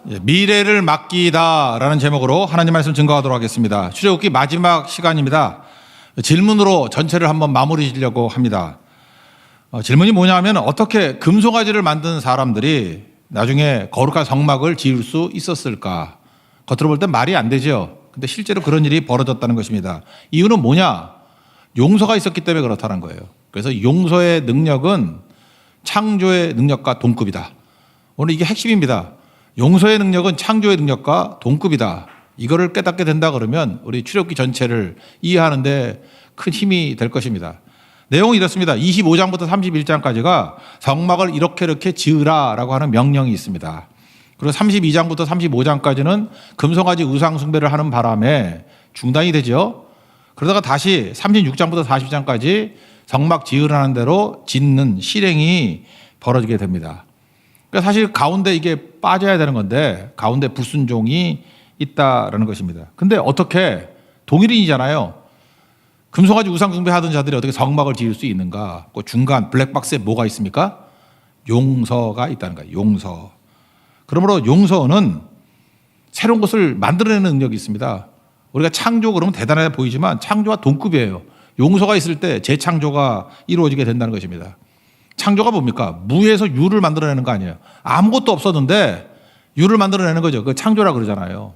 미래를 맡기다라는 제목으로 하나님 말씀 증거하도록 하겠습니다. 출애굽기 마지막 시간입니다. 질문으로 전체를 한번 마무리 지려고 합니다. 질문이 뭐냐면 어떻게 금송아지를 만든 사람들이 나중에 거룩한 성막을 지을 수 있었을까? 겉으로 볼 땐 말이 안 되죠. 근데 실제로 그런 일이 벌어졌다는 것입니다. 이유는 뭐냐? 용서가 있었기 때문에 그렇다는 거예요. 그래서 용서의 능력은 창조의 능력과 동급이다. 오늘 이게 핵심입니다. 용서의 능력은 창조의 능력과 동급이다. 이거를 깨닫게 된다 그러면 우리 출애굽기 전체를 이해하는데 큰 힘이 될 것입니다. 내용이 이렇습니다. 25장부터 31장까지가 성막을 이렇게 지으라라고 하는 명령이 있습니다. 그리고 32장부터 35장까지는 금송아지 우상 숭배를 하는 바람에 중단이 되죠. 그러다가 다시 36장부터 40장까지 성막 지으라는 대로 짓는 실행이 벌어지게 됩니다. 그러니까 사실 가운데 이게 빠져야 되는 건데 가운데 불순종이 있다라는 것입니다. 근데 어떻게 동일인이잖아요. 금송아지 우상 숭배하던 자들이 어떻게 성막을 지을 수 있는가? 그 중간 블랙박스에 뭐가 있습니까? 용서가 있다는 거예요. 용서. 그러므로 용서는 새로운 것을 만들어내는 능력이 있습니다. 우리가 창조 그러면 대단해 보이지만 창조와 동급이에요. 용서가 있을 때 재창조가 이루어지게 된다는 것입니다. 창조가 뭡니까? 무에서 유를 만들어내는 거 아니에요. 아무것도 없었는데 유를 만들어내는 거죠. 그 창조라 그러잖아요.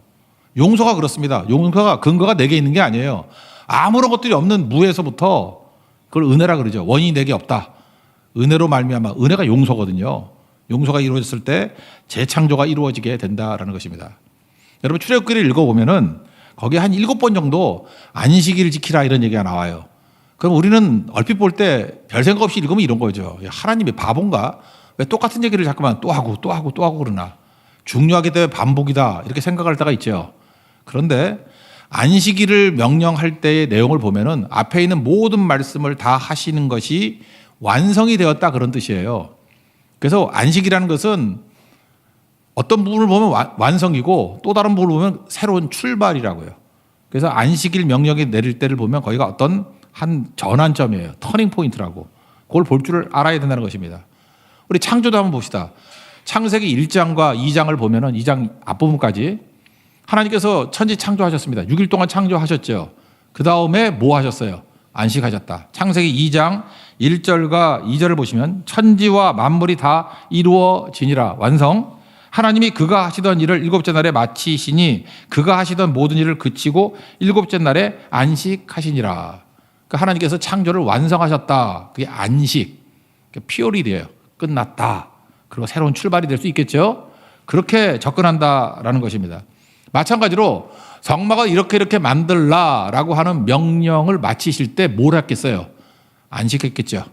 용서가 그렇습니다. 용서가 근거가 내게 있는 게 아니에요. 아무런 것들이 없는 무에서부터 그걸 은혜라 그러죠. 원인이 내게 없다. 은혜로 말미암아 은혜가 용서거든요. 용서가 이루어졌을 때 재창조가 이루어지게 된다라는 것입니다. 여러분 출애굽기를 읽어보면은 거기에 한 7번 정도 안식일을 지키라 이런 얘기가 나와요. 그럼 우리는 얼핏 볼 때 별 생각 없이 읽으면 이런 거죠. 하나님이 바본가? 왜 똑같은 얘기를 자꾸만 또 하고 그러나? 중요하기 때문에 반복이다 이렇게 생각할 때가 있죠. 그런데 안식일을 명령할 때의 내용을 보면은 앞에 있는 모든 말씀을 다 하시는 것이 완성이 되었다 그런 뜻이에요. 그래서 안식이라는 것은 어떤 부분을 보면 완성이고 또 다른 부분을 보면 새로운 출발이라고요. 그래서 안식일 명령이 내릴 때를 보면 거기가 어떤 한 전환점이에요. 터닝 포인트라고. 그걸 볼 줄 알아야 된다는 것입니다. 우리 창조도 한번 봅시다. 창세기 1장과 2장을 보면은 2장 앞부분까지 하나님께서 천지 창조하셨습니다. 6일 동안 창조하셨죠. 그 다음에 뭐 하셨어요? 안식하셨다. 창세기 2장 1절과 2절을 보시면 천지와 만물이 다 이루어지니라. 완성. 하나님이 그가 하시던 일을 일곱째 날에 마치시니 그가 하시던 모든 일을 그치고 일곱째 날에 안식하시니라. 그러니까 하나님께서 창조를 완성하셨다. 그게 안식. 피오리드예요. 끝났다. 그리고 새로운 출발이 될 수 있겠죠. 그렇게 접근한다라는 것입니다. 마찬가지로 성막을 이렇게 만들라라고 하는 명령을 마치실 때 뭘 했겠어요? 안식했겠죠.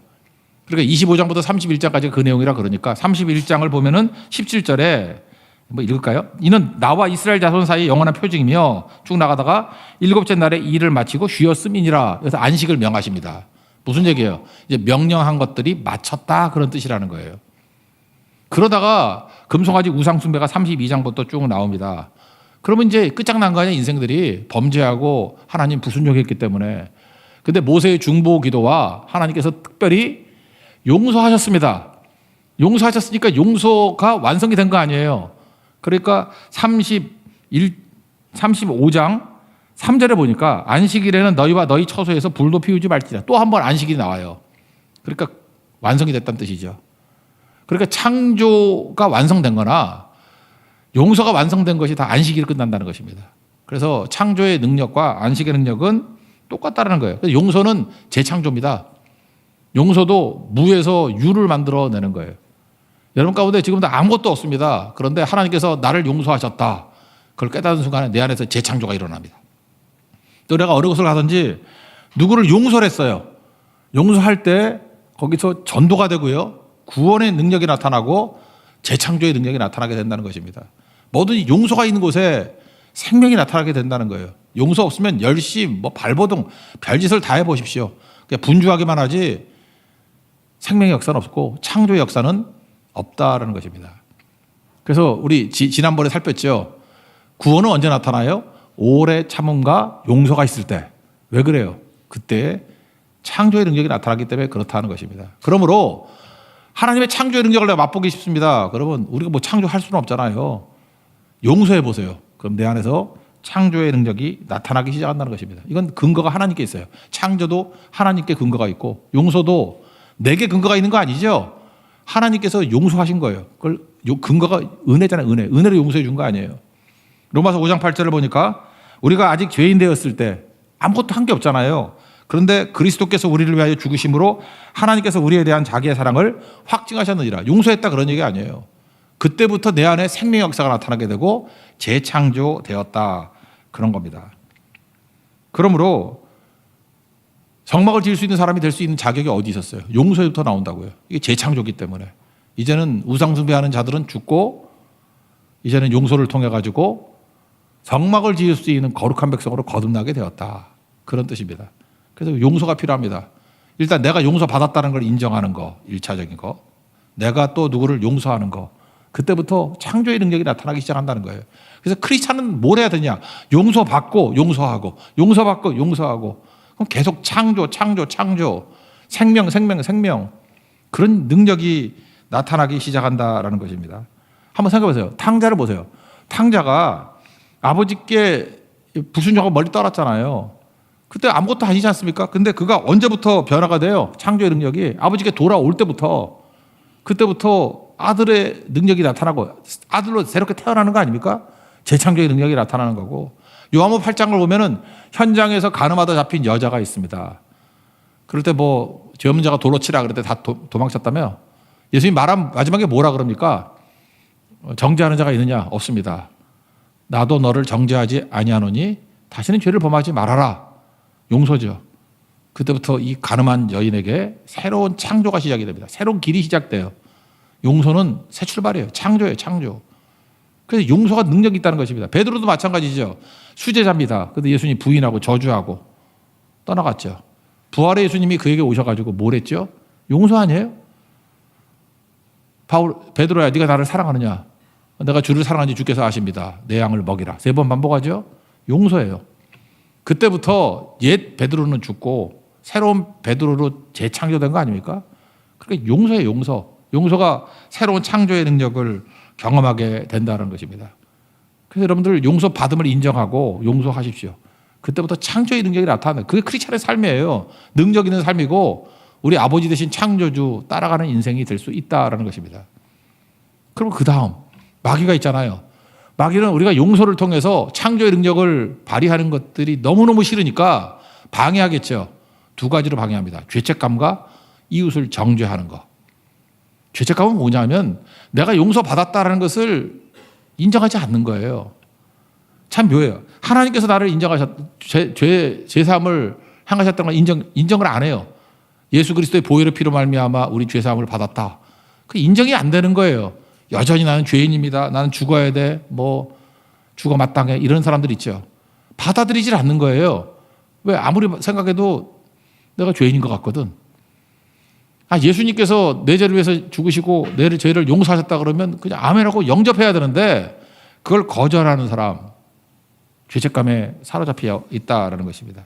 그러니까 25장부터 31장까지 그 내용이라 그러니까 31장을 보면은 17절에 뭐 읽을까요? 이는 나와 이스라엘 자손 사이 영원한 표징이며 쭉 나가다가 일곱째 날에 일을 마치고 쉬었음이니라. 그래서 안식을 명하십니다. 무슨 얘기예요? 이제 명령한 것들이 마쳤다 그런 뜻이라는 거예요. 그러다가 금송아지 우상 숭배가 32장부터 쭉 나옵니다. 그러면 이제 끝장난 거 아니야 인생들이 범죄하고 하나님 불순종했기 때문에. 근데 모세의 중보 기도와 하나님께서 특별히 용서하셨습니다. 용서하셨으니까 용서가 완성이 된 거 아니에요. 그러니까 35장 3절에 보니까 안식일에는 너희와 너희 처소에서 불도 피우지 말지라. 또 한 번 안식일이 나와요. 그러니까 완성이 됐다는 뜻이죠. 그러니까 창조가 완성된 거나 용서가 완성된 것이 다 안식일에 끝난다는 것입니다. 그래서 창조의 능력과 안식의 능력은 똑같다는 거예요. 용서는 재창조입니다. 용서도 무에서 유를 만들어내는 거예요. 여러분 가운데 지금도 아무것도 없습니다. 그런데 하나님께서 나를 용서하셨다. 그걸 깨닫는 순간에 내 안에서 재창조가 일어납니다. 또 내가 어느 곳을 가든지 누구를 용서를 했어요. 용서할 때 거기서 전도가 되고요. 구원의 능력이 나타나고 재창조의 능력이 나타나게 된다는 것입니다. 뭐든지 용서가 있는 곳에 생명이 나타나게 된다는 거예요. 용서 없으면 열심, 발버둥, 별짓을 다 해보십시오. 그냥 분주하기만 하지 생명의 역사는 없고 창조의 역사는 없다라는 것입니다. 그래서 우리 지난번에 살폈죠. 구원은 언제 나타나요? 오래 참음과 용서가 있을 때. 왜 그래요? 그때 창조의 능력이 나타나기 때문에 그렇다는 것입니다. 그러므로 하나님의 창조의 능력을 내가 맛보기 쉽습니다. 그러면 우리가 뭐 창조할 수는 없잖아요. 용서해 보세요. 그럼 내 안에서 창조의 능력이 나타나기 시작한다는 것입니다. 이건 근거가 하나님께 있어요. 창조도 하나님께 근거가 있고 용서도 내게 근거가 있는 거 아니죠. 하나님께서 용서하신 거예요. 그걸 근거가 은혜잖아요. 은혜로 용서해 준 거 아니에요. 로마서 5장 8절을 보니까 우리가 아직 죄인 되었을 때 아무것도 한 게 없잖아요. 그런데 그리스도께서 우리를 위하여 죽으심으로 하나님께서 우리에 대한 자기의 사랑을 확증하셨느니라. 용서했다 그런 얘기 아니에요. 그때부터 내 안에 생명의 역사가 나타나게 되고 재창조되었다 그런 겁니다. 그러므로 성막을 지을 수 있는 사람이 될 수 있는 자격이 어디 있었어요? 용서부터 나온다고요. 이게 재창조기 때문에. 이제는 우상숭배하는 자들은 죽고 이제는 용서를 통해 가지고 성막을 지을 수 있는 거룩한 백성으로 거듭나게 되었다. 그런 뜻입니다. 그래서 용서가 필요합니다. 일단 내가 용서받았다는 걸 인정하는 거, 1차적인 거. 내가 또 누구를 용서하는 거. 그때부터 창조의 능력이 나타나기 시작한다는 거예요. 그래서 크리스찬은 뭘 해야 되냐? 용서받고 용서하고 용서받고 용서하고 그럼 계속 창조 생명 그런 능력이 나타나기 시작한다라는 것입니다. 한번 생각해 보세요. 탕자를 보세요. 탕자가 아버지께 불순종하고 멀리 떠났잖아요. 그때 아무것도 아니지 않습니까? 근데 그가 언제부터 변화가 돼요? 창조의 능력이 아버지께 돌아올 때부터 그때부터 아들의 능력이 나타나고 아들로 새롭게 태어나는 거 아닙니까? 재창조의 능력이 나타나는 거고 요한복음 8장을 보면은 현장에서 간음하다 잡힌 여자가 있습니다. 그럴 때 뭐 죄 없는 자가 돌로 치라 그럴 때 다 도망쳤다며 예수님이 말한 마지막에 뭐라 그럽니까? 정죄하는 자가 있느냐? 없습니다. 나도 너를 정죄하지 아니하노니 다시는 죄를 범하지 말아라. 용서죠. 그때부터 이 간음한 여인에게 새로운 창조가 시작이 됩니다. 새로운 길이 시작돼요. 용서는 새 출발이에요. 창조예요. 창조. 그래서 용서가 능력이 있다는 것입니다. 베드로도 마찬가지죠. 수제자입니다. 그런데 예수님이 부인하고 저주하고 떠나갔죠. 부활의 예수님이 그에게 오셔가지고 뭘 했죠? 용서 아니에요? 베드로야 네가 나를 사랑하느냐? 내가 주를 사랑하는지 주께서 아십니다. 내 양을 먹이라. 3번 반복하죠. 용서예요. 그때부터 옛 베드로는 죽고 새로운 베드로로 재창조된 거 아닙니까? 그러니까 용서예요. 용서가 새로운 창조의 능력을 경험하게 된다는 것입니다. 그래서 여러분들 용서받음을 인정하고 용서하십시오. 그때부터 창조의 능력이 나타나요. 그게 크리스찬의 삶이에요. 능력 있는 삶이고 우리 아버지 대신 창조주 따라가는 인생이 될 수 있다는 것입니다. 그럼 그 다음 마귀가 있잖아요. 마귀는 우리가 용서를 통해서 창조의 능력을 발휘하는 것들이 너무너무 싫으니까 방해하겠죠. 2가지로 방해합니다. 죄책감과 이웃을 정죄하는 거. 죄책감은 뭐냐면 내가 용서받았다는 것을 인정하지 않는 거예요. 참 묘해요. 하나님께서 나를 죄사함을 행하셨다는 걸 인정을 안 해요. 예수 그리스도의 보혈의 피로 말미암아 우리 죄사함을 받았다. 그 인정이 안 되는 거예요. 여전히 나는 죄인입니다. 나는 죽어야 돼. 죽어 마땅해. 이런 사람들 있죠. 받아들이질 않는 거예요. 왜? 아무리 생각해도 내가 죄인인 것 같거든. 예수님께서 내 죄를 위해서 죽으시고 내 죄를 용서하셨다 그러면 그냥 아멘하고 영접해야 되는데 그걸 거절하는 사람, 죄책감에 사로잡혀 있다라는 것입니다.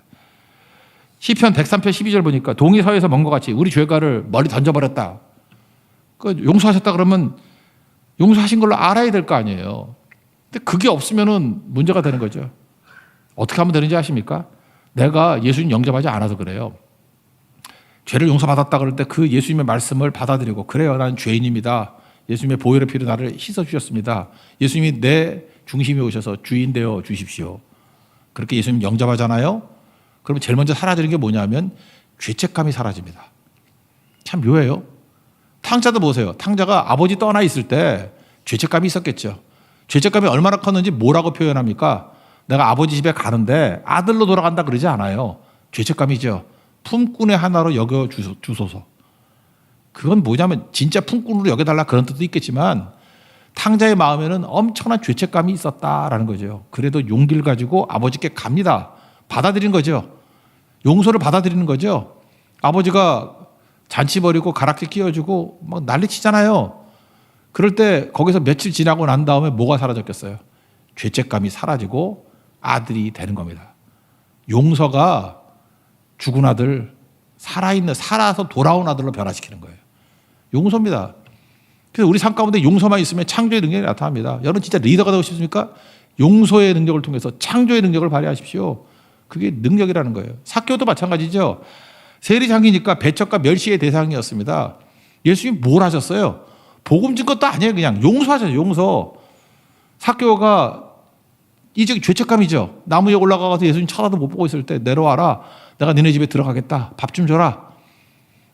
시편 103편 12절 보니까 동이 서에서 먼 것 같이 우리 죄가를 멀리 던져버렸다. 용서하셨다 그러면 용서하신 걸로 알아야 될 거 아니에요. 근데 그게 없으면은 문제가 되는 거죠. 어떻게 하면 되는지 아십니까? 내가 예수님 영접하지 않아서 그래요. 죄를 용서받았다 그럴 때 그 예수님의 말씀을 받아들이고 그래요. 나는 죄인입니다. 예수님의 보혈의 피로 나를 씻어주셨습니다. 예수님이 내 중심에 오셔서 주인 되어 주십시오. 그렇게 예수님 영접하잖아요. 그러면 제일 먼저 사라지는 게 뭐냐면 죄책감이 사라집니다. 참 묘해요. 탕자도 보세요. 탕자가 아버지 떠나 있을 때 죄책감이 있었겠죠. 죄책감이 얼마나 컸는지 뭐라고 표현합니까? 내가 아버지 집에 가는데 아들로 돌아간다 그러지 않아요. 죄책감이죠. 품꾼의 하나로 여겨주소서. 그건 뭐냐면 진짜 품꾼으로 여겨달라 그런 뜻도 있겠지만 탕자의 마음에는 엄청난 죄책감이 있었다라는 거죠. 그래도 용기를 가지고 아버지께 갑니다. 받아들이는 거죠. 용서를 받아들이는 거죠. 아버지가 잔치 벌이고 가락지 끼워주고 막 난리치잖아요. 그럴 때 거기서 며칠 지나고 난 다음에 뭐가 사라졌겠어요? 죄책감이 사라지고 아들이 되는 겁니다. 용서가 죽은 아들, 살아서 돌아온 아들로 변화시키는 거예요. 용서입니다. 그래서 우리 삶 가운데 용서만 있으면 창조의 능력이 나타납니다. 여러분 진짜 리더가 되고 싶습니까? 용서의 능력을 통해서 창조의 능력을 발휘하십시오. 그게 능력이라는 거예요. 삭개오도 마찬가지죠. 세리장이니까 배척과 멸시의 대상이었습니다. 예수님이 뭘 하셨어요? 복음 준 것도 아니에요. 그냥 용서하셨어요. 용서. 삭개오가 이제 죄책감이죠. 나무 위에 올라가서 예수님 쳐다도 못 보고 있을 때 내려와라. 내가 너네 집에 들어가겠다. 밥 좀 줘라.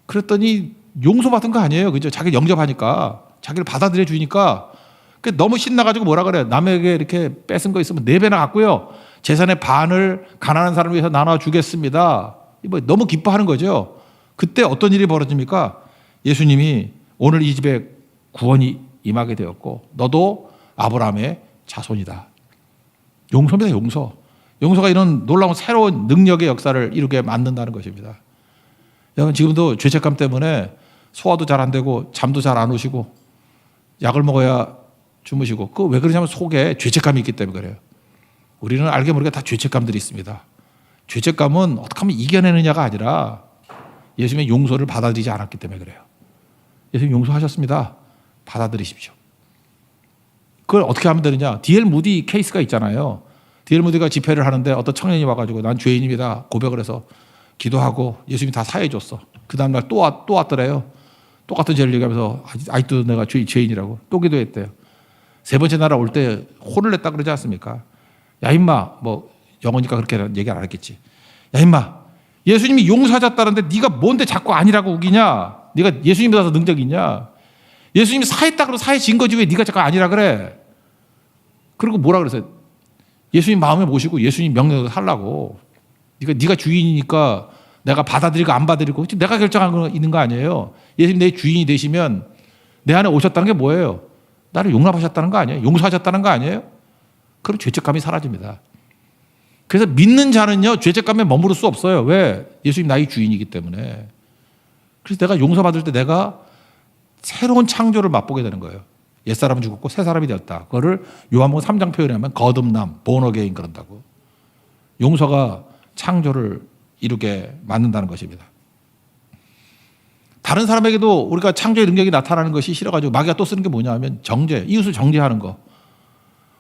그랬더니 용서받은 거 아니에요. 그죠? 자기를 영접하니까. 자기를 받아들여 주니까. 너무 신나가지고 뭐라 그래요. 남에게 이렇게 뺏은 거 있으면 4배나 갖고요. 재산의 반을 가난한 사람을 위해서 나눠주겠습니다. 너무 기뻐하는 거죠. 그때 어떤 일이 벌어집니까? 예수님이 오늘 이 집에 구원이 임하게 되었고 너도 아브라함의 자손이다. 용서입니다. 용서. 용서가 이런 놀라운 새로운 능력의 역사를 이루게 만든다는 것입니다. 여러분 지금도 죄책감 때문에 소화도 잘 안 되고 잠도 잘 안 오시고 약을 먹어야 주무시고 그 왜 그러냐면 속에 죄책감이 있기 때문에 그래요. 우리는 알게 모르게 다 죄책감들이 있습니다. 죄책감은 어떻게 하면 이겨내느냐가 아니라 예수님의 용서를 받아들이지 않았기 때문에 그래요. 예수님 용서하셨습니다. 받아들이십시오. 그걸 어떻게 하면 되느냐. D.L. 무디 케이스가 있잖아요. D.L. 무디가 집회를 하는데 어떤 청년이 와가지고 난 죄인입니다. 고백을 해서 기도하고 예수님이 다 사해 줬어. 그 다음날 또 왔더래요. 똑같은 죄를 얘기하면서 아직도 내가 죄인이라고 또 기도했대요. 3번째 나라 올 때 혼을 냈다 그러지 않습니까? 야 임마 뭐 영어니까 그렇게 얘기 안 했겠지. 야 임마 예수님이 용서하셨다는데 네가 뭔데 자꾸 아니라고 우기냐. 네가 예수님보다 더 능력이 있냐. 예수님이 사했다 그러고 사해진 거지 왜 네가 자꾸 아니라 그래. 그리고 뭐라 그랬어요. 예수님 마음에 모시고 예수님 명령을 하려고. 네가 주인이니까 내가 받아들이고 안 받아들이고 내가 결정한 거 있는 거 아니에요. 예수님 내 주인이 되시면 내 안에 오셨다는 게 뭐예요? 나를 용납하셨다는 거 아니에요? 용서하셨다는 거 아니에요? 그럼 죄책감이 사라집니다. 그래서 믿는 자는요 죄책감에 머무를 수 없어요. 왜? 예수님 나의 주인이기 때문에. 그래서 내가 용서받을 때 내가 새로운 창조를 맛보게 되는 거예요. 옛사람은 죽었고 새 사람이 되었다. 그거를 요한복음 3장 표현하면 거듭남, 본어게인 그런다고. 용서가 창조를 이루게 만든다는 것입니다. 다른 사람에게도 우리가 창조의 능력이 나타나는 것이 싫어가지고 마귀가 또 쓰는 게 뭐냐 하면 정죄, 이웃을 정죄하는 거.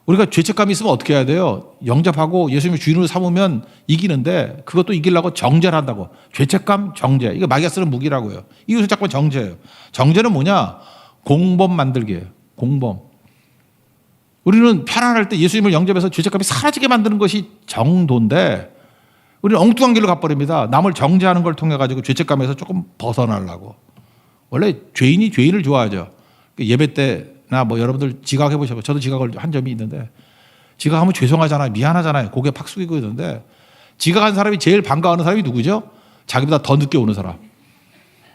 우리가 죄책감이 있으면 어떻게 해야 돼요? 영접하고 예수님을 주인으로 삼으면 이기는데 그것도 이기려고 정죄를 한다고. 죄책감, 정죄. 이거 마귀가 쓰는 무기라고요. 이웃을 자꾸 정죄해요. 정죄는 뭐냐? 공범 만들기예요. 공범. 우리는 편안할 때 예수님을 영접해서 죄책감이 사라지게 만드는 것이 정도인데 우리는 엉뚱한 길로 가버립니다. 남을 정죄하는 걸 통해 가지고 죄책감에서 조금 벗어나려고. 원래 죄인이 죄인을 좋아하죠. 예배 때나 뭐 여러분들 지각해 보셔서 저도 지각을 한 점이 있는데 지각하면 죄송하잖아요. 미안하잖아요. 고개 팍 숙이고 있는데 지각한 사람이 제일 반가워하는 사람이 누구죠? 자기보다 더 늦게 오는 사람.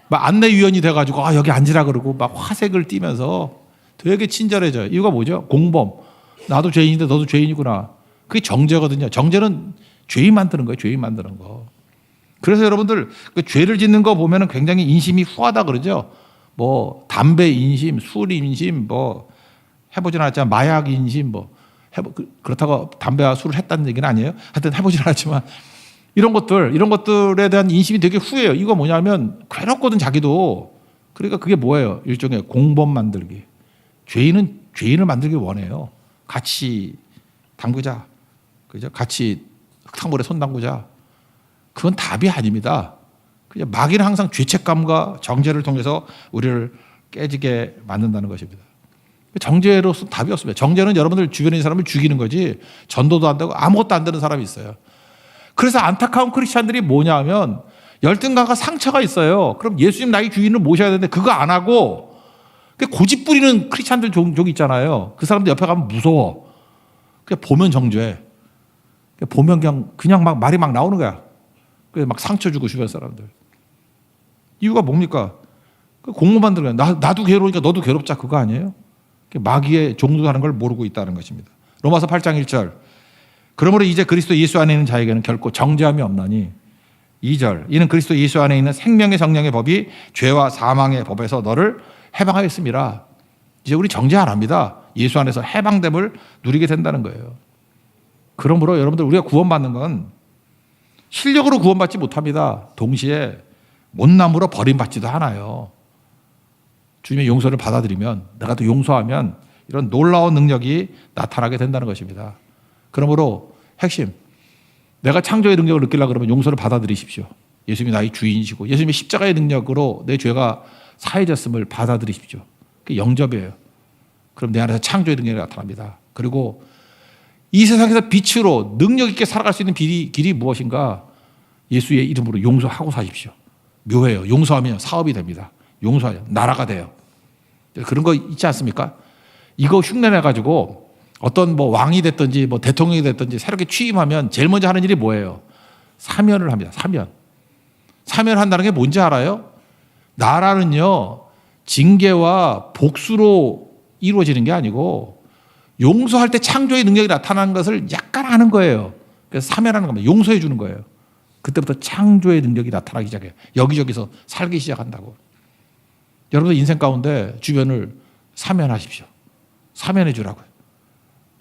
막 안내위원이 돼가지고 여기 앉으라 그러고 막 화색을 띠면서 되게 친절해져요. 이유가 뭐죠? 공범. 나도 죄인인데 너도 죄인이구나. 그게 정죄거든요. 정죄는 죄인 만드는 거예요. 죄인 만드는 거. 그래서 여러분들 그 죄를 짓는 거 보면은 굉장히 인심이 후하다 그러죠. 뭐 담배 인심, 술 인심, 뭐 해보진 않았지만 마약 인심, 뭐 그렇다고 담배와 술을 했다는 얘기는 아니에요. 하여튼 해보진 않았지만 이런 것들에 대한 인심이 되게 후해요. 이거 뭐냐면 괴롭거든 자기도. 그러니까 그게 뭐예요? 일종의 공범 만들기. 죄인은 죄인을 만들기 원해요. 같이 담그자, 그죠? 같이 흙탕물에 손 담그자. 그건 답이 아닙니다. 그냥 마귀는 항상 죄책감과 정죄를 통해서 우리를 깨지게 만든다는 것입니다. 정죄로서 답이 없습니다. 정죄는 여러분들 주변에 있는 사람을 죽이는 거지 전도도 안 되고 아무것도 안 되는 사람이 있어요. 그래서 안타까운 크리스찬들이 뭐냐 하면 열등감과 상처가 있어요. 그럼 예수님 나의 주인을 모셔야 되는데 그거 안 하고 고집 부리는 크리스찬들 종이 있잖아요. 그 사람들 옆에 가면 무서워. 그냥 보면 정죄. 보면 그냥 막 말이 막 나오는 거야. 그래서 막 상처 주고 주변 사람들. 이유가 뭡니까? 공무 만들어요. 나도 괴로우니까 너도 괴롭자 그거 아니에요? 마귀의 종도하는 걸 모르고 있다는 것입니다. 로마서 8장 1절. 그러므로 이제 그리스도 예수 안에 있는 자에게는 결코 정죄함이 없나니 2절. 이는 그리스도 예수 안에 있는 생명의 성령의 법이 죄와 사망의 법에서 너를 해방하였습니다. 이제 우리 정죄 안 합니다. 예수 안에서 해방됨을 누리게 된다는 거예요. 그러므로 여러분들 우리가 구원받는 건 실력으로 구원받지 못합니다. 동시에 못남으로 버림받지도 않아요. 주님의 용서를 받아들이면, 내가 또 용서하면 이런 놀라운 능력이 나타나게 된다는 것입니다. 그러므로 핵심, 내가 창조의 능력을 느끼려고 그러면 용서를 받아들이십시오. 예수님이 나의 주인이시고 예수님의 십자가의 능력으로 내 죄가 사해졌음을 받아들이십시오. 그게 영접이에요. 그럼 내 안에서 창조의 능력이 나타납니다. 그리고 이 세상에서 빛으로 능력 있게 살아갈 수 있는 길이 무엇인가? 예수의 이름으로 용서하고 사십시오. 묘해요. 용서하면 사업이 됩니다. 용서하면 나라가 돼요. 그런 거 있지 않습니까? 이거 흉내내가지고 어떤 뭐 왕이 됐든지 뭐 대통령이 됐든지 새롭게 취임하면 제일 먼저 하는 일이 뭐예요? 사면을 합니다. 사면한다는 게 뭔지 알아요? 나라는요, 징계와 복수로 이루어지는 게 아니고 용서할 때 창조의 능력이 나타나는 것을 약간 아는 거예요. 그래서 사면하는 겁니다. 용서해 주는 거예요. 그때부터 창조의 능력이 나타나기 시작해요. 여기저기서 살기 시작한다고. 여러분들 인생 가운데 주변을 사면하십시오. 사면해 주라고요.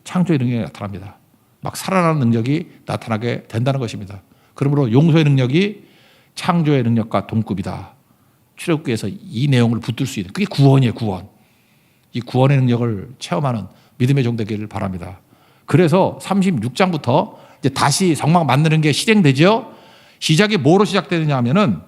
창조의 능력이 나타납니다. 막 살아나는 능력이 나타나게 된다는 것입니다. 그러므로 용서의 능력이 창조의 능력과 동급이다. 출애굽기에서 이 내용을 붙들 수 있는, 그게 구원이에요. 구원. 이 구원의 능력을 체험하는 믿음의 종 되기를 바랍니다. 그래서 36장부터 이제 다시 성막 만드는 게 실행되죠. 시작이 뭐로 시작되느냐 하면은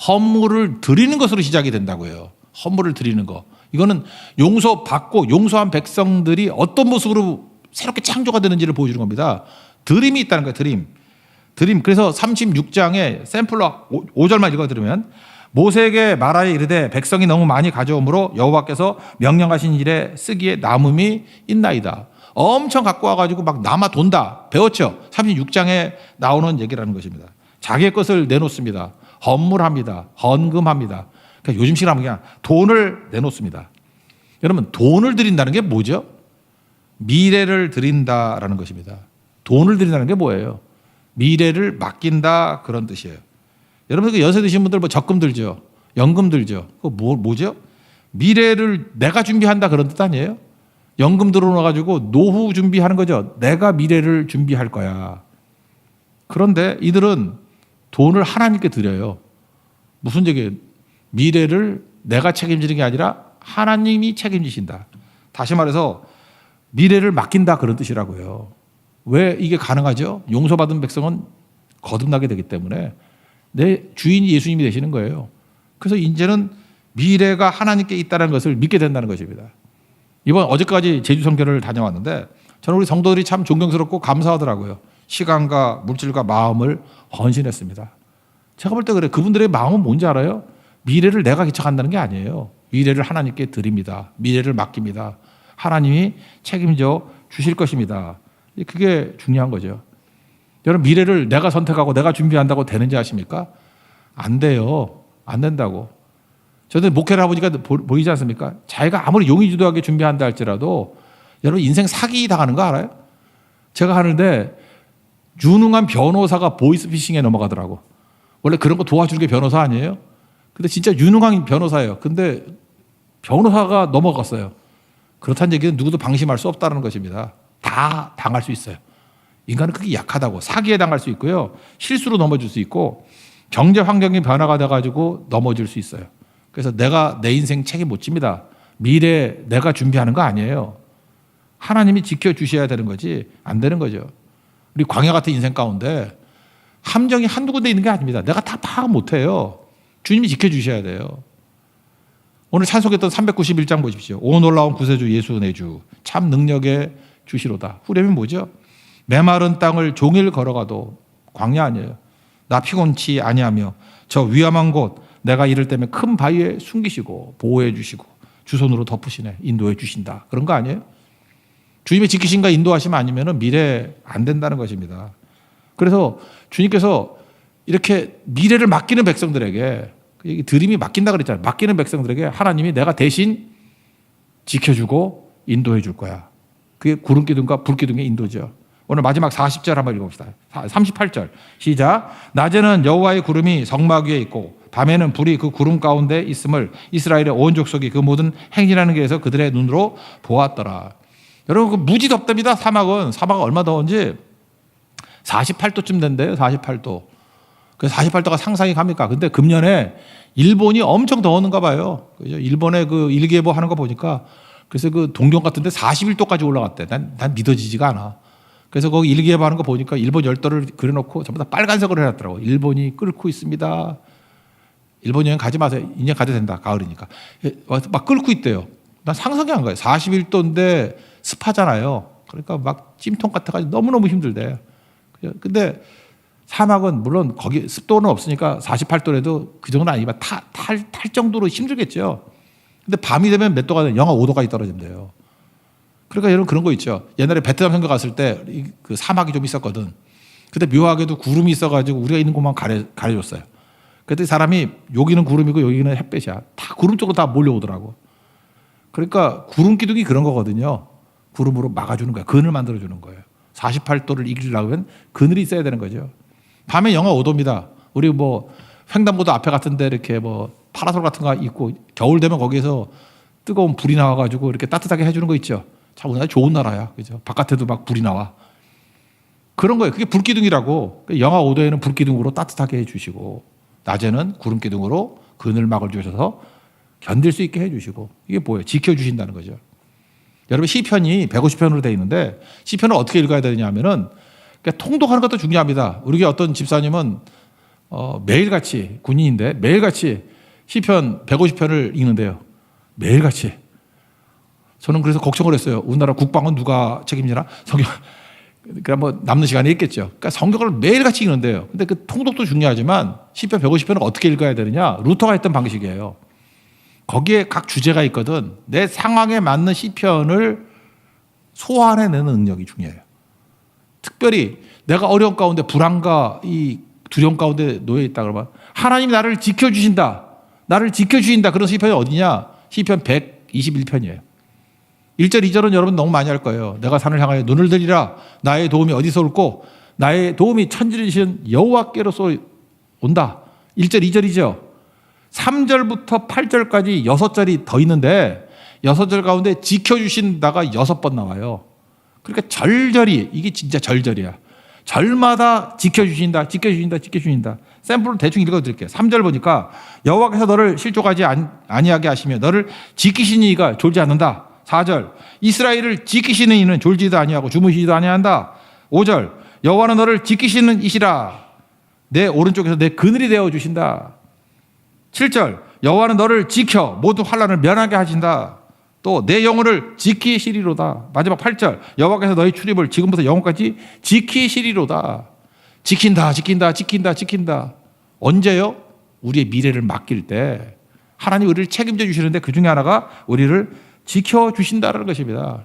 헌물을 드리는 것으로 시작이 된다고요. 헌물을 드리는 거. 이거는 용서받고 용서한 백성들이 어떤 모습으로 새롭게 창조가 되는지를 보여주는 겁니다. 드림이 있다는 거예요. 드림. 그래서 36장에 샘플로 5절만 읽어드리면, 모세에게 말하여 이르되 백성이 너무 많이 가져오므로 여호와께서 명령하신 일에 쓰기에 남음이 있나이다. 엄청 갖고 와가지고 막 남아 돈다. 배웠죠? 36장에 나오는 얘기라는 것입니다. 자기의 것을 내놓습니다. 헌물합니다. 헌금합니다. 그러니까 요즘식으로 하면 그냥 돈을 내놓습니다. 여러분, 돈을 드린다는 게 뭐죠? 미래를 드린다라는 것입니다. 돈을 드린다는 게 뭐예요? 미래를 맡긴다, 그런 뜻이에요. 여러분, 그 연세 드신 분들 뭐 적금 들죠? 연금 들죠? 그거 뭐죠? 미래를 내가 준비한다, 그런 뜻 아니에요? 연금 들어놔가지고 노후 준비하는 거죠. 내가 미래를 준비할 거야. 그런데 이들은 돈을 하나님께 드려요. 무슨 얘기예요? 미래를 내가 책임지는 게 아니라 하나님이 책임지신다. 다시 말해서 미래를 맡긴다, 그런 뜻이라고요. 왜 이게 가능하죠? 용서받은 백성은 거듭나게 되기 때문에 내 주인이 예수님이 되시는 거예요. 그래서 이제는 미래가 하나님께 있다는 것을 믿게 된다는 것입니다. 이번 어제까지 제주 선교를 다녀왔는데 저는 우리 성도들이 참 존경스럽고 감사하더라고요. 시간과 물질과 마음을 헌신했습니다. 제가 볼 때 그래. 그분들의 마음은 뭔지 알아요? 미래를 내가 개척한다는 게 아니에요. 미래를 하나님께 드립니다. 미래를 맡깁니다. 하나님이 책임져 주실 것입니다. 그게 중요한 거죠. 여러분, 미래를 내가 선택하고 내가 준비한다고 되는지 아십니까? 안 돼요. 안 된다고. 저도 목회를 해보니까 보이지 않습니까? 자기가 아무리 용의주도하게 준비한다 할지라도 여러분, 인생 사기 당하는 거 알아요? 제가 하는데 유능한 변호사가 보이스피싱에 넘어가더라고. 원래 그런 거 도와주는 게 변호사 아니에요? 근데 진짜 유능한 변호사예요. 근데 변호사가 넘어갔어요. 그렇다는 얘기는 누구도 방심할 수 없다는 것입니다. 다 당할 수 있어요. 인간은 그게 약하다고. 사기에 당할 수 있고요. 실수로 넘어질 수 있고, 경제 환경이 변화가 돼가지고 넘어질 수 있어요. 그래서 내가 내 인생 책임 못 집니다. 미래 내가 준비하는 거 아니에요. 하나님이 지켜주셔야 되는 거지 안 되는 거죠. 우리 광야 같은 인생 가운데 함정이 한두 군데 있는 게 아닙니다. 내가 다 파악 못해요. 주님이 지켜주셔야 돼요. 오늘 찬송했던 391장 보십시오. 오 놀라운 구세주 예수 내 주 참 능력의 주시로다. 후렴이 뭐죠? 메마른 땅을 종일 걸어가도 광야 아니에요. 나 피곤치 아니하며 저 위험한 곳 내가 이를 때문에 큰 바위에 숨기시고 보호해 주시고 주 손으로 덮으시네. 인도해 주신다. 그런 거 아니에요? 주님의 지키심과 인도하심 아니면 미래 안 된다는 것입니다. 그래서 주님께서 이렇게 미래를 맡기는 백성들에게, 드림이 맡긴다 그랬잖아요. 맡기는 백성들에게 하나님이 내가 대신 지켜주고 인도해 줄 거야. 그게 구름기둥과 불기둥의 인도죠. 오늘 마지막 40절 한번 읽어봅시다. 38절 시작. 낮에는 여호와의 구름이 성막 위에 있고 밤에는 불이 그 구름 가운데 있음을 이스라엘의 온 족속이 그 모든 행진하는 길에서 그들의 눈으로 보았더라. 여러분, 그 무지 덥답니다. 사막은 얼마 더운지 48도쯤 된대요. 48도. 그래서 48도가 상상이 갑니까? 근데 금년에 일본이 엄청 더웠는가 봐요. 그죠? 일본의 그 일기예보 하는 거 보니까 그래서 그 동경 같은데 41도까지 올라갔대. 난 믿어지지가 않아. 그래서 거기 일기예보 하는 거 보니까 일본 열도를 그려놓고 전부 다 빨간색으로 해놨더라고. 일본이 끓고 있습니다. 일본 여행 가지 마세요. 이제 가도 된다. 가을이니까. 막 끓고 있대요. 난 상상이 안 가요. 41도인데 습하잖아요. 그러니까 막 찜통 같아가지고 너무너무 힘들대. 근데 사막은 물론 거기 습도는 없으니까 48도라도 그 정도는 아니지만 탈 정도로 힘들겠죠. 근데 밤이 되면 몇 도가 영하 5도까지 떨어진대요. 그러니까 여러분 그런 거 있죠. 옛날에 베트남 선교 갔을 때 그 사막이 좀 있었거든. 근데 묘하게도 구름이 있어가지고 우리가 있는 곳만 가려줬어요. 그때 사람이 여기는 구름이고 여기는 햇볕이야. 다 구름 쪽으로 다 몰려오더라고. 그러니까 구름 기둥이 그런 거거든요. 구름으로 막아주는 거야. 그늘 만들어주는 거예요. 48도를 이기려면 그늘이 있어야 되는 거죠. 밤에 영하 5도입니다. 우리 뭐 횡단보도 앞에 같은데 이렇게 뭐 파라솔 같은 거 있고 겨울 되면 거기에서 뜨거운 불이 나와가지고 이렇게 따뜻하게 해주는 거 있죠. 참 우리나라 좋은 나라야. 그죠? 바깥에도 막 불이 나와. 그런 거예요. 그게 불기둥이라고. 영하 5도에는 불기둥으로 따뜻하게 해주시고 낮에는 구름기둥으로 그늘막을 주셔서 견딜 수 있게 해주시고 이게 뭐예요? 지켜주신다는 거죠. 여러분 시편이 150편으로 되어 있는데 시편을 어떻게 읽어야 되냐면은 그러니까 통독하는 것도 중요합니다. 우리 어떤 집사님은 매일같이 군인인데 매일같이 시편 150편을 읽는데요. 매일같이. 저는 그래서 걱정을 했어요. 우리나라 국방은 누가 책임지나? 성경 그냥 뭐 남는 시간이 있겠죠. 그러니까 성경을 매일같이 읽는데요. 근데 그 통독도 중요하지만 시편 150편을 어떻게 읽어야 되느냐? 루터가 했던 방식이에요. 거기에 각 주제가 있거든. 내 상황에 맞는 시편을 소화해내는 능력이 중요해요. 특별히 내가 어려운 가운데 불안과 이 두려움 가운데 놓여 있다 그러면 하나님이 나를 지켜주신다. 나를 지켜주신다. 그런 시편이 어디냐? 시편 121편이에요. 1절, 2절은 여러분 너무 많이 할 거예요. 내가 산을 향하여 눈을 들이라. 나의 도움이 어디서 올꼬? 나의 도움이 천지르신 여호와께로서 온다. 1절, 2절이죠. 3절부터 8절까지 6절이 더 있는데 6절 가운데 지켜주신다가 6번 나와요. 그러니까 절절히 이게 진짜 절절이야. 절마다 지켜주신다, 지켜주신다, 지켜주신다. 샘플을 대충 읽어드릴게요. 3절 보니까 여호와께서 너를 실족하지 아니하게 하시며 너를 지키시는 이가 졸지 않는다. 4절 이스라엘을 지키시는 이는 졸지도 아니하고 주무시지도 아니한다. 5절 여호와는 너를 지키시는 이시라. 내 오른쪽에서 내 그늘이 되어 주신다. 7절 여호와는 너를 지켜 모든 환난을 면하게 하신다. 또 내 영혼을 지키시리로다. 마지막 8절 여호와께서 너희 출입을 지금부터 영원까지 지키시리로다. 지킨다, 지킨다, 지킨다, 지킨다. 언제요? 우리의 미래를 맡길 때 하나님 우리를 책임져 주시는데 그 중에 하나가 우리를 지켜주신다는 것입니다.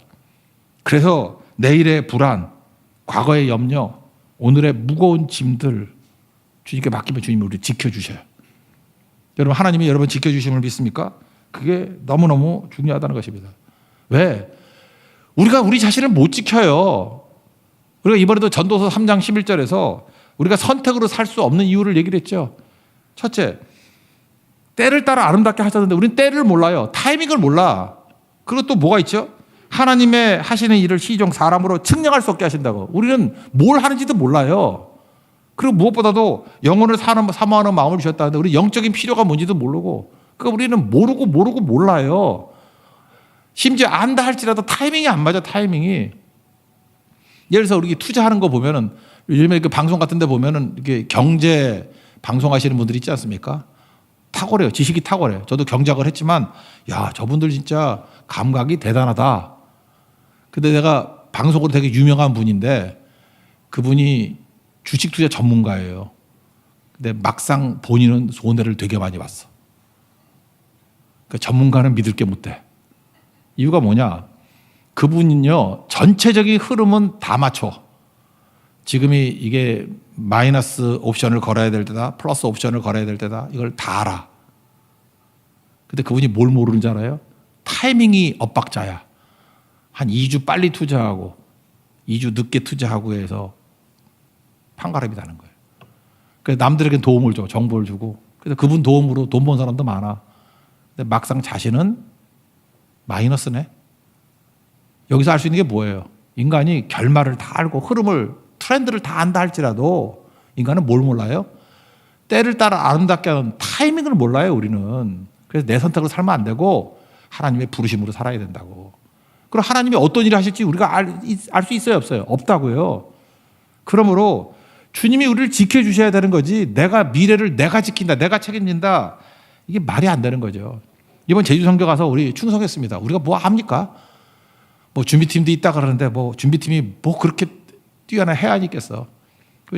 그래서 내일의 불안, 과거의 염려, 오늘의 무거운 짐들 주님께 맡기면 주님이 우리를 지켜주셔요. 여러분 하나님이 여러분 지켜주심을 믿습니까? 그게 너무너무 중요하다는 것입니다. 왜? 우리가 우리 자신을 못 지켜요. 우리가 이번에도 전도서 3장 11절에서 우리가 선택으로 살 수 없는 이유를 얘기를 했죠. 첫째, 때를 따라 아름답게 하셨는데 우리는 때를 몰라요. 타이밍을 몰라. 그리고 또 뭐가 있죠? 하나님의 하시는 일을 시종 사람으로 측량할 수 없게 하신다고. 우리는 뭘 하는지도 몰라요. 그리고 무엇보다도 영혼을 사모하는 마음을 주셨다는데 우리 영적인 필요가 뭔지도 모르고 그러니까 우리는 모르고 몰라요. 심지어 안다 할지라도 타이밍이 안 맞아. 타이밍이. 예를 들어서 우리 투자하는 거 보면은 요즘에 그 방송 같은 데 보면은 이렇게 경제 방송하시는 분들 있지 않습니까? 탁월해요. 지식이 탁월해요. 저도 경작을 했지만 야 저분들 진짜 감각이 대단하다. 근데 내가 방송으로 되게 유명한 분인데 그분이 주식 투자 전문가예요. 근데 막상 본인은 손해를 되게 많이 봤어. 그러니까 전문가는 믿을 게 못 돼. 이유가 뭐냐? 그분은요 전체적인 흐름은 다 맞춰. 지금이 이게 마이너스 옵션을 걸어야 될 때다, 플러스 옵션을 걸어야 될 때다. 이걸 다 알아. 근데 그분이 뭘 모르는지 알아요? 타이밍이 엇박자야. 한 2주 빨리 투자하고 2주 늦게 투자하고 해서 판가름이 나는 거예요. 그래서 남들에게 도움을 줘, 정보를 주고. 그래서 그분 도움으로 돈 번 사람도 많아. 근데 막상 자신은 마이너스네. 여기서 알 수 있는 게 뭐예요? 인간이 결말을 다 알고 흐름을 트렌드를 다 안다 할지라도 인간은 뭘 몰라요? 때를 따라 아름답게 하는 타이밍을 몰라요, 우리는. 그래서 내 선택으로 살면 안 되고 하나님의 부르심으로 살아야 된다고. 그럼 하나님이 어떤 일을 하실지 우리가 알 수 있어요, 없어요? 없다고요. 그러므로 주님이 우리를 지켜주셔야 되는 거지, 내가 미래를 내가 지킨다, 내가 책임진다, 이게 말이 안 되는 거죠. 이번 제주 선교 가서 우리 충성했습니다. 우리가 뭐 합니까? 뭐 준비팀도 있다 그러는데 뭐 준비팀이 뭐 그렇게 뛰어난 해안이 있겠어.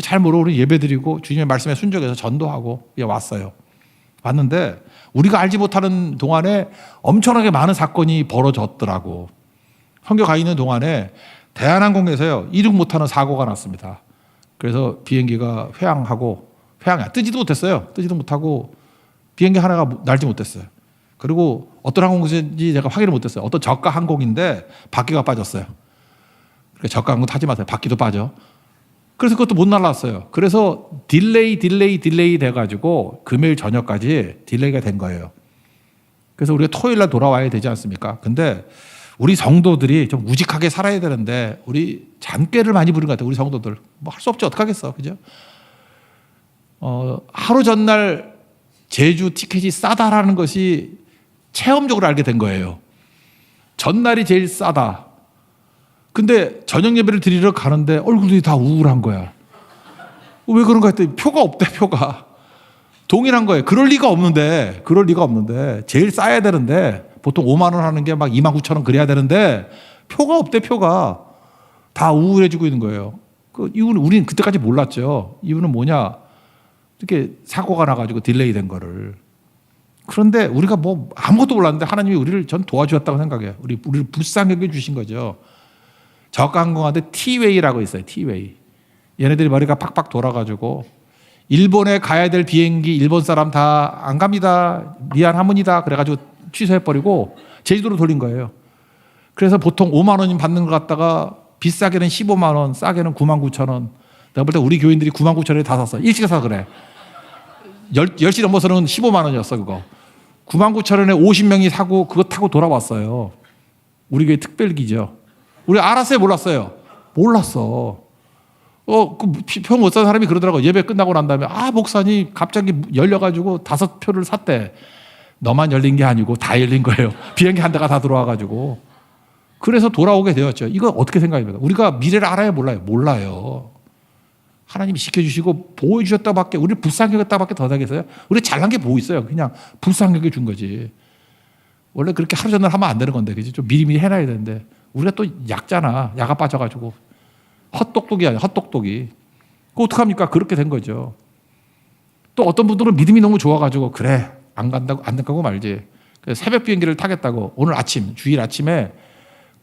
잘 모르고 우리 예배드리고 주님의 말씀에 순종해서 전도하고 왔어요. 왔는데 우리가 알지 못하는 동안에 엄청나게 많은 사건이 벌어졌더라고. 선교 가 있는 동안에 대한항공에서요, 이륙 못하는 사고가 났습니다. 그래서 비행기가 뜨지도 못했어요. 뜨지도 못하고 비행기 하나가 날지 못했어요. 그리고 어떤 항공인지 제가 확인을 못했어요. 어떤 저가 항공인데 바퀴가 빠졌어요. 그러니까 저가 항공 타지 마세요. 바퀴도 빠져. 그래서 그것도 못 날랐어요. 그래서 딜레이 돼가지고 금요일 저녁까지 딜레이가 된 거예요. 그래서 우리가 토요일 날 돌아와야 되지 않습니까? 근데 우리 성도들이 좀 우직하게 살아야 되는데 우리 잔꾀를 많이 부린 것 같아요. 우리 성도들. 뭐 할 수 없지, 어떡하겠어. 그죠? 하루 전날 제주 티켓이 싸다라는 것이 체험적으로 알게 된 거예요. 전날이 제일 싸다. 근데 저녁 예배를 드리러 가는데 얼굴들이 다 우울한 거야. 왜 그런가 했더니 표가 없대, 표가. 동일한 거예요. 그럴 리가 없는데 제일 싸야 되는데 보통 5만 원 하는 게 막 2만 9천 원 그래야 되는데 표가 없대, 표가. 다 우울해지고 있는 거예요. 그 이유는 우리는 그때까지 몰랐죠. 이유는 뭐냐? 이렇게 사고가 나가지고 딜레이 된 거를. 그런데 우리가 뭐 아무것도 몰랐는데 하나님이 우리를 전 도와주셨다고 생각해요. 우리를 불쌍하게 주신 거죠. 저가 항공한테 T웨이라고 있어요. T웨이. 얘네들이 머리가 팍팍 돌아가지고 일본에 가야 될 비행기 일본 사람 다 안 갑니다. 미안합니다. 그래가지고 취소해버리고 제주도로 돌린 거예요. 그래서 보통 5만 원 받는 것 같다가 비싸게는 15만 원, 싸게는 9만 9천 원. 내가 볼 때 우리 교인들이 9만 9천 원에 다 샀어. 일찍 사서 그래. 10시 넘어서는 15만 원이었어, 그거. 9만 9천 원에 50명이 사고 그거 타고 돌아왔어요. 우리 교회 특별기죠. 우리 알았어요, 몰랐어요? 몰랐어. 표 못 산 사람이 그러더라고. 예배 끝나고 난 다음에, 목사님 갑자기 열려가지고 5표를 샀대. 너만 열린 게 아니고 다 열린 거예요. 비행기 한 대가 다 들어와가지고. 그래서 돌아오게 되었죠. 이거 어떻게 생각합니까? 우리가 미래를 알아요, 몰라요? 몰라요. 하나님이 지켜주시고 보호해주셨다밖에, 우리를 불쌍히 여겼다밖에 더 되겠어요? 우리 잘난 게 뭐 있어요? 그냥 불쌍히 여겨준 거지. 원래 그렇게 하루 전날 하면 안 되는 건데, 그지? 좀 미리미리 해놔야 되는데. 우리가 또 약잖아. 약가 빠져가지고. 헛똑똑이 아니야, 헛똑똑이. 그거 어떡합니까? 그렇게 된 거죠. 또 어떤 분들은 믿음이 너무 좋아가지고, 그래, 안 간다고 말지. 새벽 비행기를 타겠다고, 오늘 아침, 주일 아침에,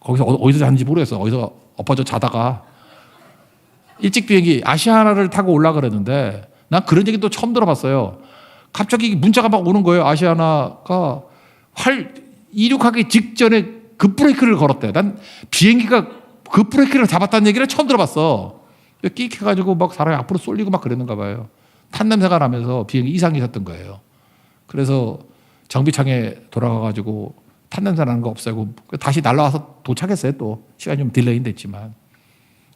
거기서 어디서 잤는지 모르겠어. 어디서 엎어져 자다가, 일찍 비행기 아시아나를 타고 올라 그랬는데, 난 그런 얘기 또 처음 들어봤어요. 갑자기 문자가 막 오는 거예요. 아시아나가 이륙하기 직전에 급브레이크를 걸었대. 난 비행기가 급브레이크를 잡았다는 얘기를 처음 들어봤어. 끼익 해가지고 막 사람이 앞으로 쏠리고 막 그랬는가 봐요. 탄 냄새가 나면서 비행기 이상이 셨던 거예요. 그래서 정비창에 돌아가가지고 탄 냄새 나는 거 없애고 다시 날라와서 도착했어요. 또 시간이 좀 딜레이 됐지만.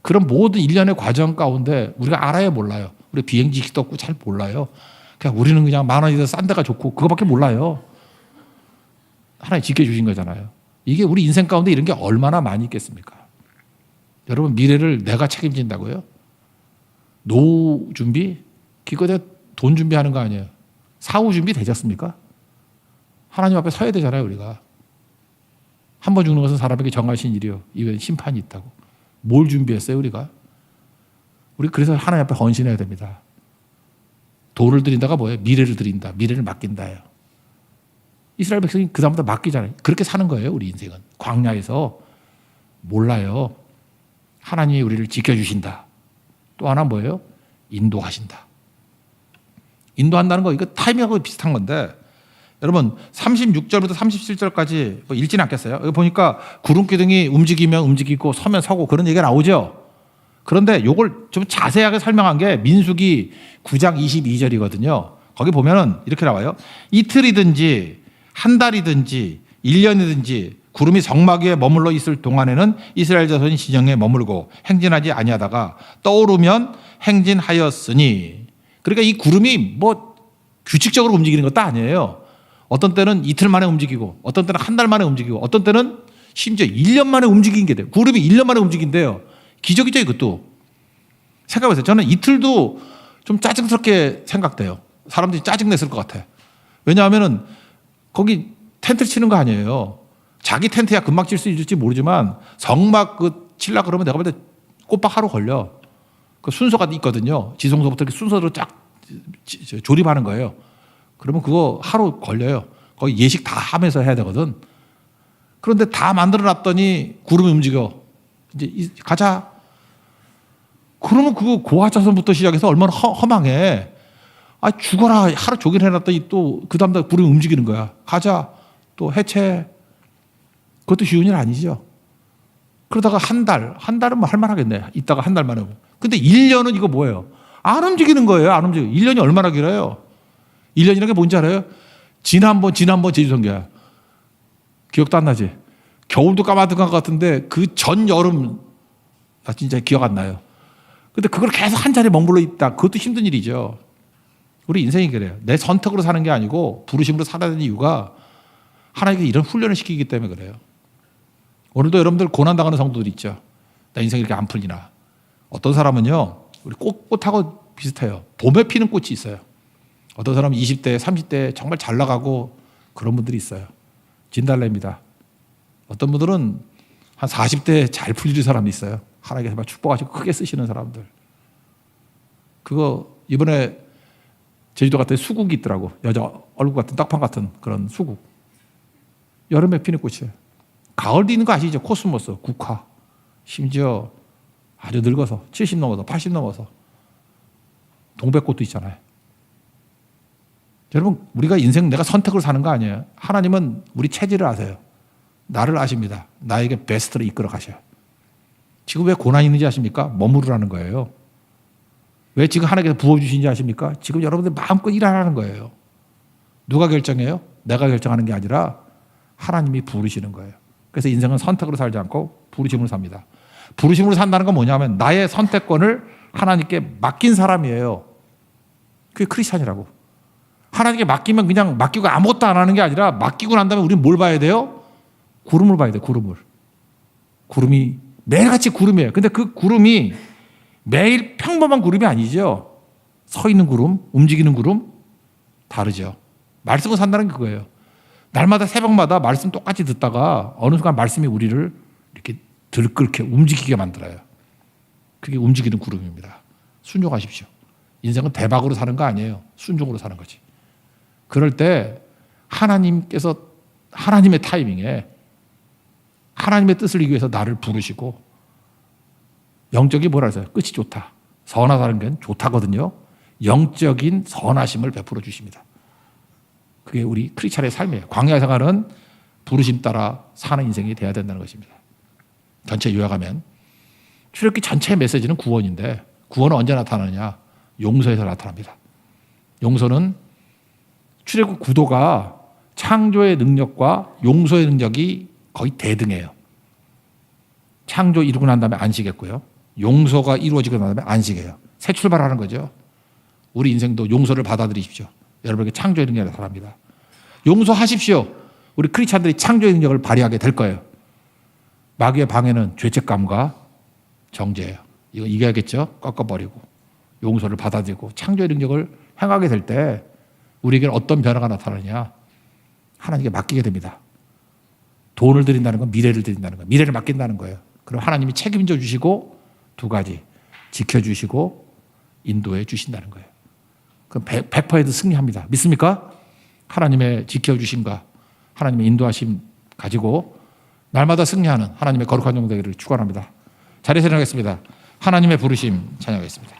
그런 모든 일련의 과정 가운데 우리가 알아야 몰라요. 우리 비행기 기도 없고 잘 몰라요. 그냥 우리는 그냥 10,000원이 더 싼 데가 좋고 그거밖에 몰라요. 하나님 지켜주신 거잖아요. 이게 우리 인생 가운데 이런 게 얼마나 많이 있겠습니까? 여러분, 미래를 내가 책임진다고요? 노후 준비? 기껏해 돈 준비하는 거 아니에요. 사후 준비 되셨습니까? 하나님 앞에 서야 되잖아요, 우리가. 한 번 죽는 것은 사람에게 정하신 일이요. 이외에 심판이 있다고. 뭘 준비했어요, 우리가? 우리 그래서 하나님 앞에 헌신해야 됩니다. 돈을 드린다가 뭐예요? 미래를 드린다. 미래를 맡긴다예요. 이스라엘 백성이 그 다음부터 맡기잖아요. 그렇게 사는 거예요, 우리 인생은. 광야에서 몰라요. 하나님이 우리를 지켜주신다. 또 하나 뭐예요? 인도하신다. 인도한다는 거, 이거 타이밍하고 비슷한 건데, 여러분 36절부터 37절까지 뭐 읽지는 않겠어요. 여기 보니까 구름 기둥이 움직이면 움직이고 서면 서고 그런 얘기가 나오죠. 그런데 이걸 좀 자세하게 설명한 게 민수기 9장 22절이거든요. 거기 보면은 이렇게 나와요. 이틀이든지 한 달이든지 1년이든지 구름이 성막 위에 머물러 있을 동안에는 이스라엘 자손이 진영에 머물고 행진하지 아니하다가 떠오르면 행진하였으니, 그러니까 이 구름이 뭐 규칙적으로 움직이는 것도 아니에요. 어떤 때는 이틀 만에 움직이고 어떤 때는 한 달 만에 움직이고 어떤 때는 심지어 1년 만에 움직이는 게 돼요. 구름이 1년 만에 움직인대요. 기적이죠, 이것도. 생각해보세요. 저는 이틀도 좀 짜증스럽게 생각돼요. 사람들이 짜증냈을 것 같아. 왜냐하면은 거기 텐트 치는 거 아니에요. 자기 텐트야 금방 칠 수 있을지 모르지만 성막 칠라 그러면 내가 볼 때 꼬박 하루 걸려. 그 순서가 있거든요. 지성소부터 이렇게 순서로 쫙 조립하는 거예요. 그러면 그거 하루 걸려요. 거의 예식 다 하면서 해야 되거든. 그런데 다 만들어 놨더니 구름이 움직여. 이제 가자. 그러면 그거 고하자선부터 시작해서 얼마나 허망해. 아, 죽어라. 하루 종일 해놨더니 또 그 다음날 구름이 움직이는 거야. 가자. 또 해체. 그것도 쉬운 일 아니죠. 그러다가 한 달은 뭐 할만하겠네. 이따가 한 달 만에. 근데 1년은 이거 뭐예요? 안 움직이는 거예요. 안 움직여. 1년이 얼마나 길어요? 1년이라는 게 뭔지 알아요? 지난번 제주성교야. 기억도 안 나지? 겨울도 까마득한 것 같은데 그 전 여름 나 진짜 기억 안 나요. 근데 그걸 계속 한 자리에 머물러 있다. 그것도 힘든 일이죠. 우리 인생이 그래요. 내 선택으로 사는 게 아니고 부르심으로 살아야 되는 이유가 하나님께 이런 훈련을 시키기 때문에 그래요. 오늘도 여러분들 고난당하는 성도들이 있죠. 나 인생이 이렇게 안 풀리나. 어떤 사람은요. 우리 꽃하고 비슷해요. 봄에 피는 꽃이 있어요. 어떤 사람은 20대, 30대 정말 잘 나가고 그런 분들이 있어요. 진달래입니다. 어떤 분들은 한 40대 잘 풀리는 사람이 있어요. 하나님께서 막 축복하시고 크게 쓰시는 사람들. 그거 이번에 제주도 갔더니 수국이 있더라고. 여자 얼굴 같은 딱판 같은 그런 수국. 여름에 피는 꽃이에요. 가을도 있는 거 아시죠? 코스모스, 국화. 심지어 아주 늙어서 70 넘어서 80 넘어서 동백꽃도 있잖아요. 여러분 우리가 인생 내가 선택을 사는 거 아니에요. 하나님은 우리 체질을 아세요. 나를 아십니다. 나에게 베스트를 이끌어 가셔요. 지금 왜 고난이 있는지 아십니까? 머무르라는 거예요. 왜 지금 하나님께서 부어주신지 아십니까? 지금 여러분들 마음껏 일하라는 거예요. 누가 결정해요? 내가 결정하는 게 아니라 하나님이 부르시는 거예요. 그래서 인생은 선택으로 살지 않고 부르심으로 삽니다. 부르심으로 산다는 건 뭐냐면 나의 선택권을 하나님께 맡긴 사람이에요. 그게 크리스찬이라고. 하나님께 맡기면 그냥 맡기고 아무것도 안 하는 게 아니라 맡기고 난 다음에 우리는 뭘 봐야 돼요? 구름을 봐야 돼요. 구름이 매일같이 구름이에요. 근데 그 구름이 매일 평범한 구름이 아니죠. 서 있는 구름, 움직이는 구름 다르죠. 말씀을 산다는 게 그거예요. 날마다 새벽마다 말씀 똑같이 듣다가 어느 순간 말씀이 우리를 이렇게 들끓게 움직이게 만들어요. 그게 움직이는 구름입니다. 순종하십시오. 인생은 대박으로 사는 거 아니에요. 순종으로 사는 거지. 그럴 때 하나님께서 하나님의 타이밍에 하나님의 뜻을 이루기 위해서 나를 부르시고 영적이 뭐라 해서요? 끝이 좋다. 선하다는 건 좋다거든요. 영적인 선하심을 베풀어 주십니다. 그게 우리 크리스찬의 삶이에요. 광야 생활은 부르심 따라 사는 인생이 돼야 된다는 것입니다. 전체 요약하면 출애굽기 전체의 메시지는 구원인데 구원은 언제 나타나느냐? 용서에서 나타납니다. 용서는 출애굽 구도가 창조의 능력과 용서의 능력이 거의 대등해요. 창조 이루고 난 다음에 안식했고요. 용서가 이루어지고 난 다음에 안식해요. 새 출발하는 거죠. 우리 인생도 용서를 받아들이십시오. 여러분에게 창조의 능력이 나타납니다. 용서하십시오. 우리 크리스찬들이 창조의 능력을 발휘하게 될 거예요. 마귀의 방해는 죄책감과 정죄예요. 이거 이겨야겠죠? 꺾어버리고 용서를 받아들이고 창조의 능력을 행하게 될 때 우리에게 어떤 변화가 나타나느냐? 하나님께 맡기게 됩니다. 돈을 드린다는 건 미래를 드린다는 거예요. 미래를 맡긴다는 거예요. 그럼 하나님이 책임져 주시고 두 가지 지켜주시고 인도해 주신다는 거예요. 그럼 100% 승리합니다. 믿습니까? 하나님의 지켜주심과 하나님의 인도하심 가지고 날마다 승리하는 하나님의 거룩한 종 되기를 축원합니다. 자리에서 일어나겠습니다. 하나님의 부르심 찬양하겠습니다.